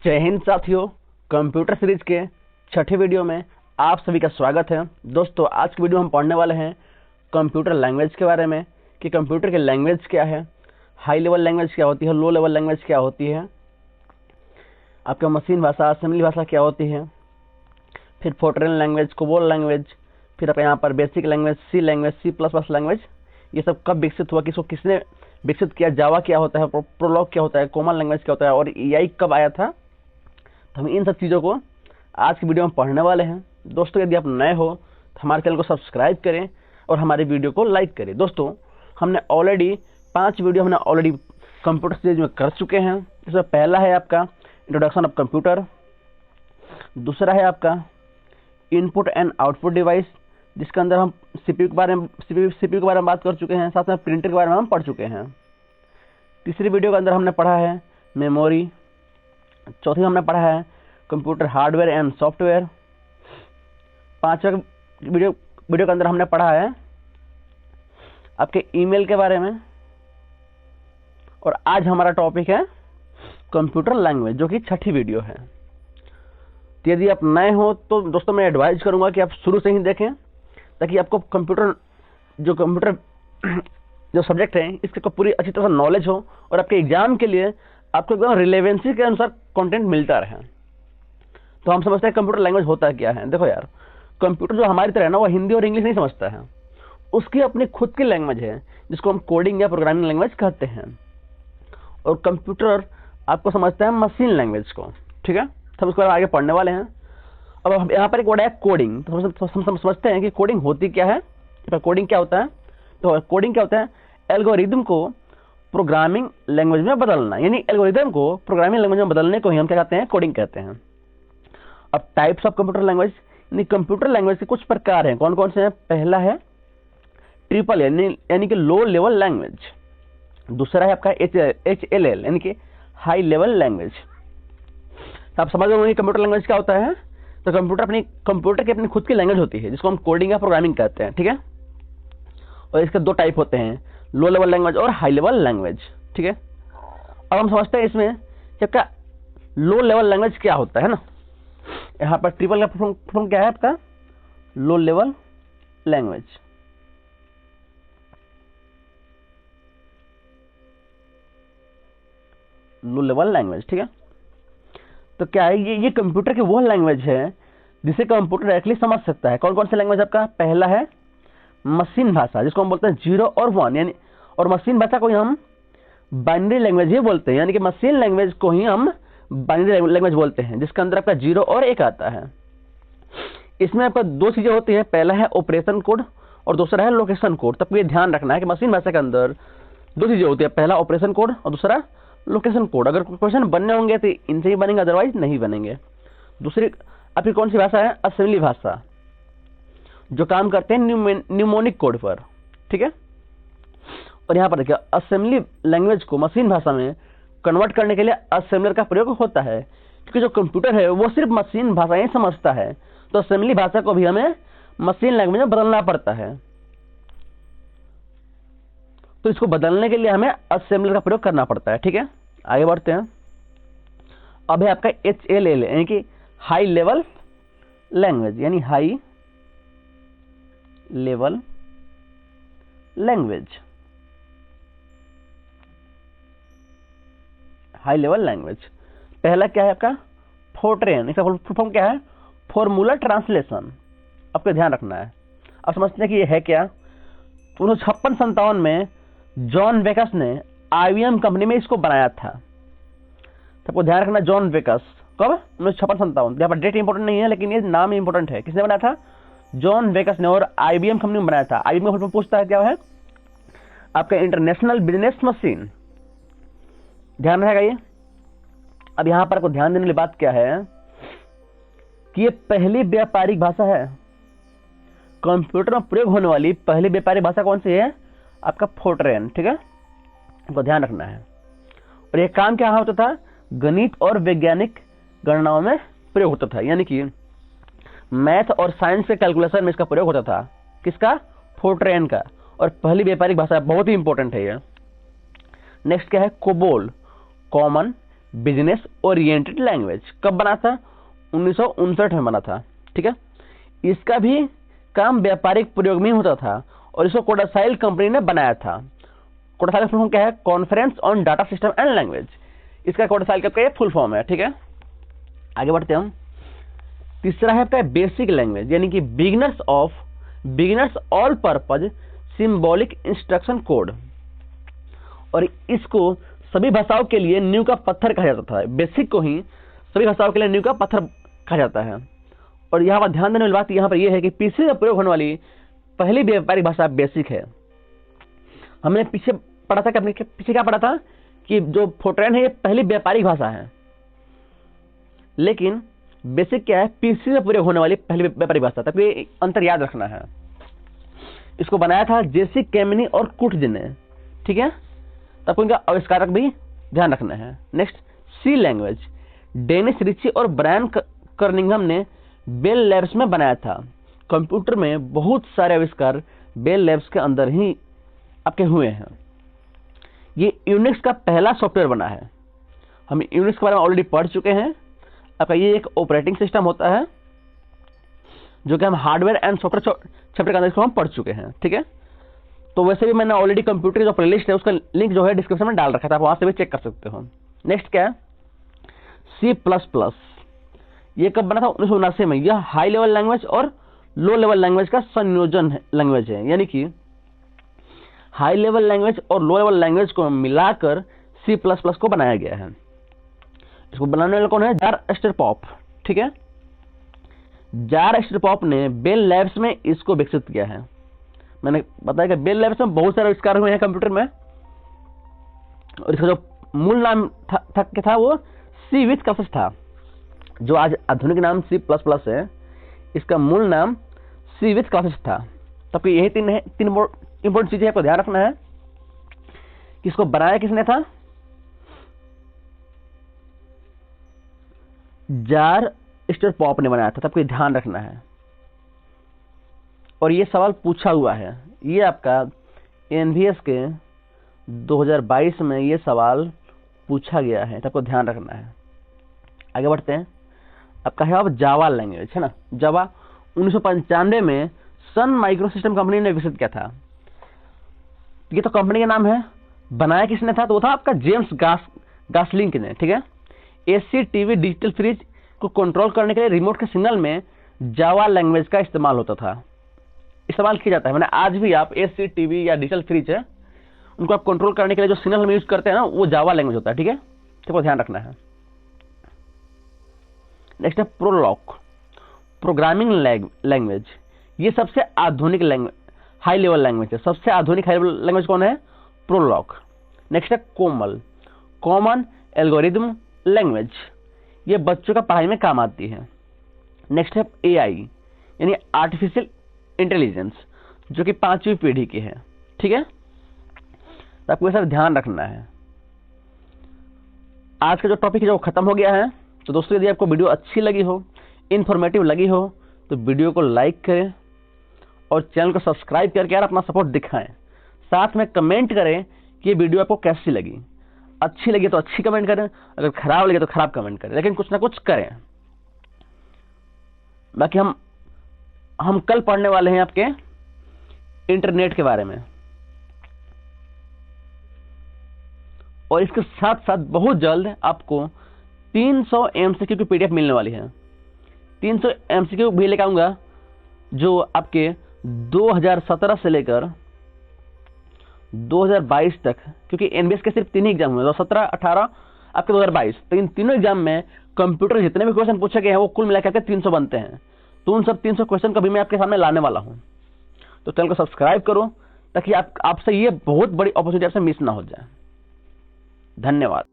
जय हिंद साथियों, computer series के छठे वीडियो में आप सभी का स्वागत है। दोस्तों, आज की वीडियो हम पढ़ने वाले हैं कंप्यूटर लैंग्वेज के बारे में कि कंप्यूटर की लैंग्वेज क्या है, हाई लेवल लैंग्वेज क्या होती है, लो लेवल लैंग्वेज क्या होती है, आपका मशीन भाषा, असेंबली भाषा क्या होती है, फिर फोर्ट्रेन लैंग्वेज, कोबोल लैंग्वेज, फिर आपका यहाँ पर basic language, C plus plus language, ये सब कब विकसित हुआ, किसको किसने विकसित किया, जावा क्या होता है, प्रोलॉग क्या होता है, कॉमन लैंग्वेज क्या होता है और एआई कब आया था। तो हम इन सब चीज़ों को आज की वीडियो में पढ़ने वाले हैं। दोस्तों, यदि आप नए हो तो हमारे चैनल को सब्सक्राइब करें और हमारी वीडियो को लाइक करें। दोस्तों, हमने ऑलरेडी 5 वीडियो कंप्यूटर सीरीज में कर चुके हैं। इसमें पहला है आपका इंट्रोडक्शन ऑफ कंप्यूटर, दूसरा है आपका इनपुट एंड आउटपुट डिवाइस, जिसके अंदर हम सीपीयू के बारे में बात कर चुके हैं, साथ में प्रिंटर के बारे में हम पढ़ चुके हैं। तीसरी वीडियो के अंदर हमने पढ़ा है मेमोरी, चौथी हमने पढ़ा है कंप्यूटर हार्डवेयर एंड सॉफ्टवेयर, पांचवा वीडियो के अंदर हमने पढ़ा है आपके ईमेल के बारे में, और आज हमारा टॉपिक है कंप्यूटर लैंग्वेज, जो कि छठी वीडियो है। तो यदि आप नए हो तो दोस्तों मैं एडवाइज करूंगा कि आप शुरू से ही देखें, ताकि आपको कंप्यूटर जो सब्जेक्ट है इसके पूरी अच्छी तरह से नॉलेज हो और आपके एग्जाम के लिए आपको एकदम रिलेवेंसी के अनुसार कंटेंट मिलता रहे। तो हम समझते हैं कंप्यूटर लैंग्वेज होता क्या है। देखो यार, कंप्यूटर जो हमारी तरह है ना, वो हिंदी और इंग्लिश नहीं समझता है, उसकी अपनी खुद की लैंग्वेज है जिसको हम कोडिंग या प्रोग्रामिंग लैंग्वेज कहते हैं। और कंप्यूटर आपको समझता है मशीन लैंग्वेज को। ठीक है, हम उसके बारे में आगे पढ़ने वाले हैं। अब यहाँ पर एक वर्ड है कोडिंग, तो हम समझते हैं कि कोडिंग होती क्या है। कोडिंग क्या होता है? तो कोडिंग क्या होता है? एल्गोरिदम को प्रोग्रामिंग लैंग्वेज में बदलना, यानी एल्गोरिदम को प्रोग्रामिंग लैंग्वेज में बदलने को ही हम क्या कहते हैं? कोडिंग कहते हैं। अब टाइप्स ऑफ कंप्यूटर लैंग्वेज, यानी कंप्यूटर लैंग्वेज के कुछ प्रकार हैं। कौन कौन से हैं? पहला है ट्रिपल यानी कि लो लेवल लैंग्वेज, दूसरा है आपका HLL यानी कि हाई लेवल लैंग्वेज। आप समझ रहे होंगे कंप्यूटर लैंग्वेज क्या होता है। तो कंप्यूटर की अपनी खुद की लैंग्वेज होती है जिसको हम कोडिंग या प्रोग्रामिंग कहते हैं। ठीक है, और इसके 2 टाइप होते हैं, लो लेवल लैंग्वेज और हाई लेवल लैंग्वेज। ठीक है, अब हम समझते हैं इसमें कि आपका लो लेवल लैंग्वेज क्या होता है ना। यहाँ पर ट्रिपल का फॉर्म क्या है आपका? Low level language. Low level language, ठीक है। तो क्या है ये कंप्यूटर की वो लैंग्वेज है जिसे कंप्यूटर डायरेक्टली समझ सकता है। कौन कौन सी लैंग्वेज आपका? पहला है मशीन भाषा, जिसको हम बोलते हैं 0 और 1, यानी और मशीन भाषा को ही हम बाइनरी लैंग्वेज ही बोलते हैं, यानी कि मशीन लैंग्वेज को ही हम बाइनरी लैंग्वेज बोलते हैं, जिसके अंदर आपका 0 और 1 आता है। इसमें आपका 2 चीजें होती है, पहला है ऑपरेशन कोड और दूसरा है लोकेशन कोड। तब ये ध्यान रखना है कि मशीन भाषा के अंदर 2 चीजें होती है, पहला ऑपरेशन कोड और दूसरा लोकेशन कोड। अगर क्वेश्चन बनने होंगे तो इनसे ही बनेंगे, अदरवाइज नहीं बनेंगे। दूसरी आपकी कौन सी भाषा है? असेंबली भाषा, जो काम करते हैं न्यूमोनिक कोड पर। ठीक है, और यहाँ पर देखिए असेंबली लैंग्वेज को मशीन भाषा में कन्वर्ट करने के लिए असेंबलर का प्रयोग होता है, क्योंकि जो कंप्यूटर है वो सिर्फ मशीन भाषा ही समझता है, तो असेंबली भाषा को भी हमें मशीन लैंग्वेज में बदलना पड़ता है। तो इसको बदलने के लिए हमें असेंबलर का प्रयोग करना पड़ता है। ठीक है, आगे बढ़ते हैं। अब है आपका HLL यानी कि हाई लेवल लैंग्वेज, यानी high level language. High level language पहला क्या है आपका? फोर्ट्रेन। इसका फुल फॉर्म क्या है? Formula translation. आपको ध्यान रखना है। अब समझते हैं कि ये है क्या। 1956-57 में जॉन वेकस ने IBM कंपनी में इसको बनाया था। सबको ध्यान रखना, जॉन वेकस कब? 1956-57। यहाँ पर डेट इंपॉर्टेंट नहीं है, लेकिन ये नाम इंपॉर्टेंट है। किसने बनाया था? जॉन वेकस ने, और IBM कंपनी में बनाया था। IBM में पूछता है क्या है आपका? International business machine. ध्यान रहेगा ये। अब यहां पर आपको ध्यान देने वाली बात क्या है कि ये पहली व्यापारिक भाषा है। कंप्यूटर में प्रयोग होने वाली पहली व्यापारिक भाषा कौन सी है? आपका फोर्ट्रेन। ठीक है, आपको ध्यान रखना है। और ये काम क्या होता था? गणित और वैज्ञानिक गणनाओं में प्रयोग होता था, यानी कि मैथ और साइंस के कैलकुलेशन में इसका प्रयोग होता था। किसका? फोर्ट्रेन का। और पहली व्यापारिक भाषा, बहुत ही इंपॉर्टेंट है ये। नेक्स्ट क्या है? COBOL, common business oriented language. कब बना था? 1959 में बना था। ठीक है, इसका भी काम व्यापारिक प्रयोग में होता था और इसको कोडासाइल कंपनी ने बनाया था। कोडासाइल फुल फॉर्म क्या है? Conference on data system and language. इसका कोडासाइल का फुल फॉर्म है। ठीक है, आगे बढ़ते हैं हम। तीसरा है आपका बेसिक लैंग्वेज, यानी कि beginners all purpose symbolic instruction code. और इसको सभी भाषाओं के लिए नींव का पत्थर कहा जाता था। बेसिक को ही सभी भाषाओं के लिए नींव का पत्थर कहा जाता है। और यहाँ पर ध्यान देने वाली बात यहाँ पर यह है कि पीसी में प्रयोग होने वाली पहली व्यापारिक भाषा बेसिक है। हमने पीछे पढ़ा था कि अपने पीछे क्या पढ़ा था कि जो फोर्ट्रान है ये पहली व्यापारिक भाषा है, लेकिन बेसिक क्या है? पीसी में प्रयोग होने वाली पहली व्यापारिक भाषा। तब ये अंतर याद रखना है। इसको बनाया था जेसी कैमिनी और कुट्ज ने। ठीक है, तब इनका आविष्कारक भी ध्यान रखना है। नेक्स्ट, सी लैंग्वेज, डेनिस रिची और ब्रायन कर्निंघम ने बेल लैब्स में बनाया था। कंप्यूटर में बहुत सारे आविष्कार बेल लैब्स के अंदर ही आपके हुए हैं। ये यूनिक्स का पहला सॉफ्टवेयर बना है। हम यूनिक्स के बारे में ऑलरेडी पढ़ चुके हैं। आपका ये एक ऑपरेटिंग सिस्टम होता है जो कि हम हार्डवेयर एंड सॉफ्टवेयर चैप्टर के अंदर इसको हम पढ़ चुके हैं। ठीक है, तो वैसे भी मैंने ऑलरेडी कंप्यूटर की जो प्लेलिस्ट है उसका लिंक जो है डिस्क्रिप्शन में डाल रखा था, आप वहां से भी चेक कर सकते हो। नेक्स्ट क्या है? C++। ये कब बना था? 1979 में। यह हाई लेवल लैंग्वेज और लो लेवल लैंग्वेज का संयोजन लैंग्वेज है, यानी कि हाई लेवल लैंग्वेज और लो लेवल लैंग्वेज को मिलाकर C++ को बनाया गया है। इसको बनाने वाला कौन है? जार एस्टरपॉप। ठीक है, जार एस्टरपॉप ने बेल लैब्स में इसको विकसित किया है। मैंने बताया कि बेल लैब्स में बहुत सारे आविष्कार हुए हैं कंप्यूटर में, और इसका जो मूल नाम था वो सी विथ कर्सर था, जो आज आधुनिक नाम C++ है। इसका मूल नाम सी विथ कर्सर था। तब यही तीन इंपॉर्टेंट चीजें आपको ध्यान रखना है कि इसको बनाया किसने था? जार एस्टरपॉप ने बनाया था। तब कोई ध्यान रखना है। और ये सवाल पूछा हुआ है, ये आपका एनवीएस के 2022 में ये सवाल पूछा गया है, तब को ध्यान रखना है। आगे बढ़ते हैं। आपका है अब जावा लैंग्वेज, है ना। जावा 1995 में सन माइक्रोसिस्टम कंपनी ने विकसित किया था। ये तो कंपनी का नाम है। बनाया किसने था? तो वो था आपका जेम्स गासलिंग ने। ठीक है, एसी टीवी डिजिटल फ्रिज को कंट्रोल करने के लिए रिमोट के सिग्नल में जावा लैंग्वेज का इस्तेमाल होता था, इस्तेमाल किया जाता है। मैंने आज भी आप एसी टीवी या डिजिटल फ्रिज है उनको आप कंट्रोल करने के लिए जो सिग्नल हम यूज करते हैं ना, वो जावा लैंग्वेज होता है। ठीक है, तो ध्यान रखना है। नेक्स्ट है प्रोलॉग, प्रोग्रामिंग लैंग्वेज। ये सबसे आधुनिक लैंग्वेज, हाई लेवल लैंग्वेज है। सबसे आधुनिक हाई लेवल लैंग्वेज कौन है? प्रोलॉग। नेक्स्ट है कोमल, कॉमन एल्गोरिथम लैंग्वेज। ये बच्चों का पढ़ाई में काम आती है। नेक्स्ट है एआई, यानी आर्टिफिशियल इंटेलिजेंस, जो कि 5वीं पीढ़ी की है। ठीक है, तो आपको ये सब ध्यान रखना है। आज का जो टॉपिक है जो खत्म हो गया है। तो दोस्तों, यदि आपको वीडियो अच्छी लगी हो, इंफॉर्मेटिव लगी हो, तो वीडियो को लाइक करें और चैनल को सब्सक्राइब करके यार अपना सपोर्ट दिखाएं। साथ में कमेंट करें कि ये वीडियो आपको कैसी लगी। अच्छी लगी तो अच्छी कमेंट करें, अगर खराब लगे तो खराब कमेंट करें, लेकिन कुछ ना कुछ करें। बाकी हम कल पढ़ने वाले हैं आपके इंटरनेट के बारे में, और इसके साथ साथ बहुत जल्द आपको 300 MCQ की पीडीएफ मिलने वाली है। 300 MCQ भी लेकर आऊंगा जो आपके 2017 से लेकर 2022 तक, क्योंकि एनबीएस के सिर्फ 3 ही एग्जाम हुए, 2017, 18 आपके 2022। तो इन तीनों एग्जाम में कंप्यूटर जितने भी क्वेश्चन पूछे गए हैं वो कुल मिलाकर के 300 बनते हैं। तो उन सब 300 क्वेश्चन को भी मैं आपके सामने लाने वाला हूं। तो चैनल को सब्सक्राइब करो ताकि आपसे ये बहुत बड़ी अपॉर्चुनिटी आपसे मिस ना हो जाए। धन्यवाद।